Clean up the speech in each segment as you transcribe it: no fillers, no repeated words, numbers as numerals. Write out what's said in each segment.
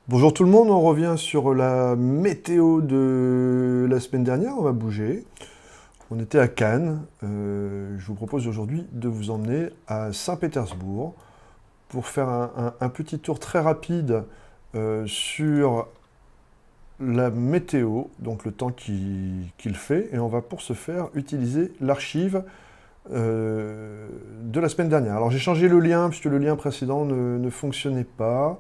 Bonjour tout le monde, on revient sur la météo de la semaine dernière, on va bouger. On était à Cannes, je vous propose aujourd'hui de vous emmener à Saint-Pétersbourg pour faire un petit tour très rapide sur la météo, donc le temps qu'il fait, et on va pour ce faire utiliser l'archive de la semaine dernière. Alors j'ai changé le lien puisque le lien précédent ne fonctionnait pas.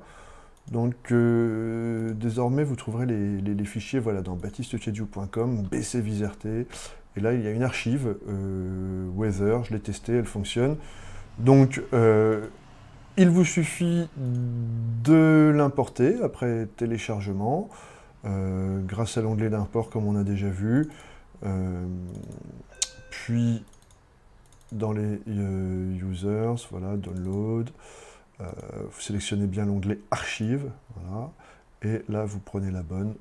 Donc désormais, vous trouverez les fichiers voilà, dans baptistechediou.com, bcviserté. Et là, il y a une archive, Weather, je l'ai testée, elle fonctionne. Donc, il vous suffit de l'importer après téléchargement, grâce à l'onglet d'import comme on a déjà vu. Euh, Puis, dans les users, voilà, download. Vous sélectionnez bien l'onglet archive, voilà, et là vous prenez la bonne,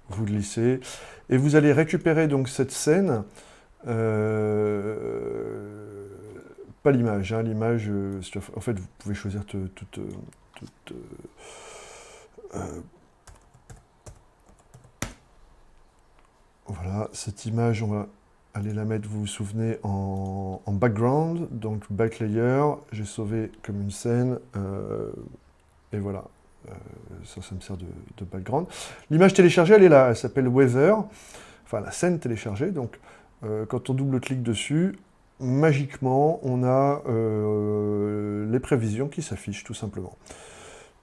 vous glissez, et vous allez récupérer donc cette scène, pas l'image, hein, l'image, en fait vous pouvez choisir toute, voilà, cette image on va aller la mettre, vous vous souvenez, en background, donc back layer, j'ai sauvé comme une scène, et voilà. Ça me sert de background. L'image téléchargée, elle est là, elle s'appelle Weather, enfin la scène téléchargée. Donc, quand on double-clique dessus, magiquement, on a les prévisions qui s'affichent, tout simplement.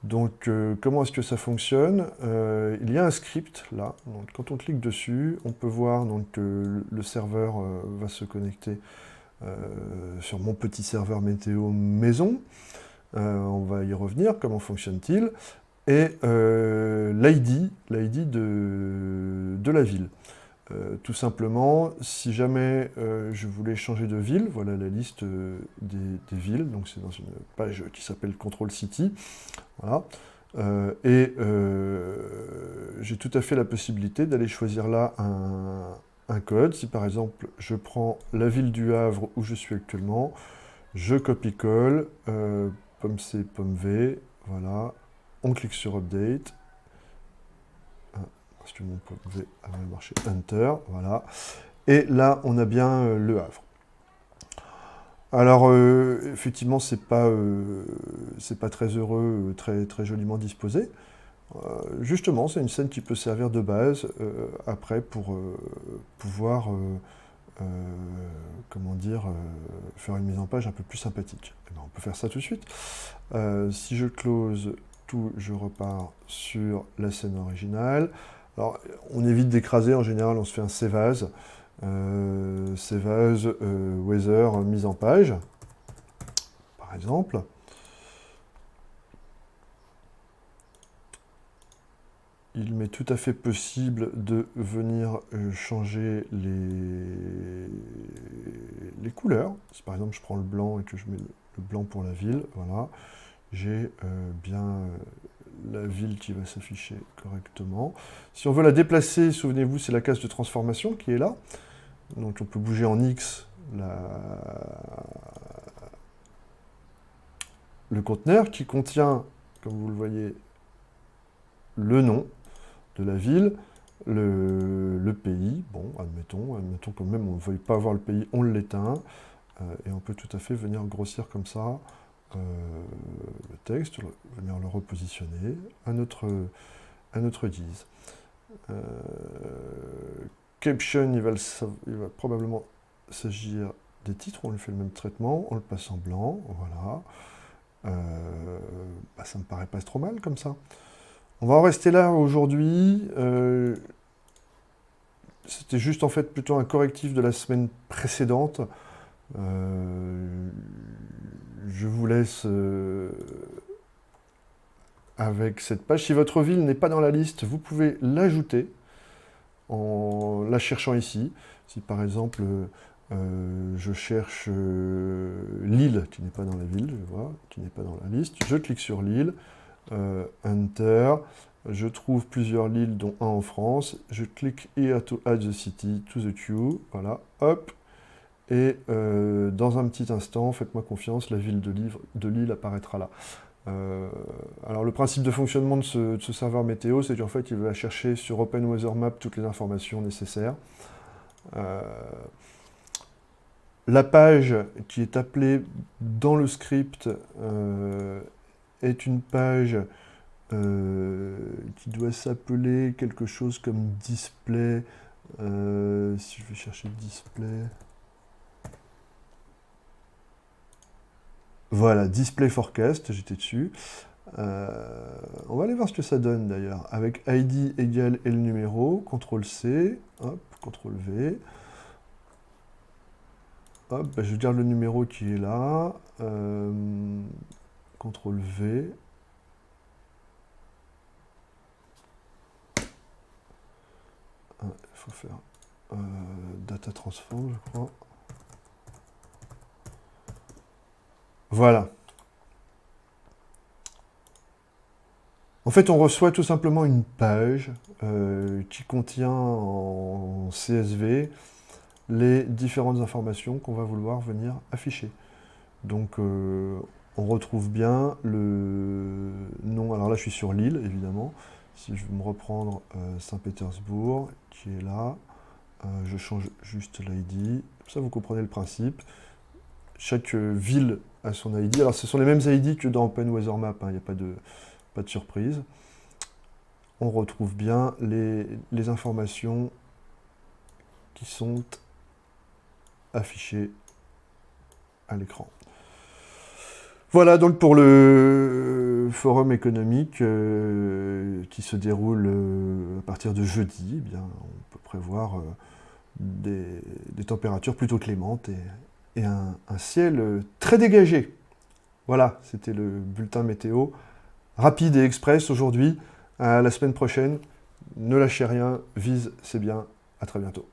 Donc, comment est-ce que ça fonctionne? Il y a un script, là. Donc, quand on clique dessus, on peut voir donc, le serveur va se connecter sur mon petit serveur météo maison. On va y revenir, comment fonctionne-t-il? Et l'ID de la ville. Tout simplement, si jamais je voulais changer de ville, voilà la liste des villes, donc c'est dans une page qui s'appelle Control City, voilà. J'ai tout à fait la possibilité d'aller choisir là un code. Si par exemple je prends la ville du Havre où je suis actuellement, je copie-colle, pomme C, pomme V, voilà, on clique sur Update, parce que mon pomme V a mal marché, Enter, voilà, et là on a bien le Havre. Alors effectivement c'est pas très heureux, très joliment disposé. Justement c'est une scène qui peut servir de base après pour pouvoir euh, comment dire, faire une mise en page un peu plus sympathique. Eh ben, on peut faire ça tout de suite. Si je close tout, je repars sur la scène originale. Alors, on évite d'écraser, en général, on se fait un save as. Save as, weather, mise en page, par exemple. Il m'est tout à fait possible de venir changer les couleurs. Si par exemple je prends le blanc et que je mets le blanc pour la ville, voilà, j'ai bien la ville qui va s'afficher correctement. Si on veut la déplacer, souvenez-vous, c'est la case de transformation qui est là. Donc on peut bouger en X le conteneur qui contient, comme vous le voyez, le nom de la ville, le pays, bon, admettons quand même on ne veuille pas voir le pays, on l'éteint, et on peut tout à fait venir grossir comme ça le texte, venir le repositionner à notre guise. Caption, il va probablement s'agir des titres, on lui fait le même traitement, on le passe en blanc, voilà. Ça me paraît pas trop mal comme ça. On va en rester là aujourd'hui. C'était juste en fait plutôt un correctif de la semaine précédente. Je vous laisse avec cette page. Si votre ville n'est pas dans la liste, vous pouvez l'ajouter en la cherchant ici. Si par exemple je cherche Lille, qui n'est pas dans la ville, je vois, qui n'est pas dans la liste, je clique sur Lille, Enter, je trouve plusieurs Lille, dont un en France, je clique Here to add the city to the queue, voilà, hop, et dans un petit instant, faites-moi confiance, la ville de Lille apparaîtra là. Alors le principe de fonctionnement de ce serveur météo, c'est qu'en fait il va chercher sur OpenWeatherMap toutes les informations nécessaires. La page qui est appelée dans le script est une page qui doit s'appeler quelque chose comme display. Si je vais chercher display... Voilà, display forecast, j'étais dessus. On va aller voir ce que ça donne d'ailleurs. Avec ID égale et le numéro, CTRL-C, hop, CTRL-V. Hop, bah, je garde le numéro qui est là. CTRL-V. Il faut faire data transform, je crois. Voilà. En fait, on reçoit tout simplement une page qui contient en CSV les différentes informations qu'on va vouloir venir afficher. Donc, on retrouve bien le nom. Alors là, je suis sur l'île, évidemment. Si je veux me reprendre Saint-Pétersbourg, qui est là, je change juste l'ID. Ça, vous comprenez le principe. Chaque ville a son ID. Alors, ce sont les mêmes ID que dans OpenWeatherMap, il n'y a pas de surprise. On retrouve bien les informations qui sont affichées à l'écran. Voilà donc pour le forum économique qui se déroule à partir de jeudi. Eh bien, on peut prévoir des températures plutôt clémentes et un ciel très dégagé. Voilà, c'était le bulletin météo rapide et express aujourd'hui. À la semaine prochaine. Ne lâchez rien, vise, c'est bien. À très bientôt.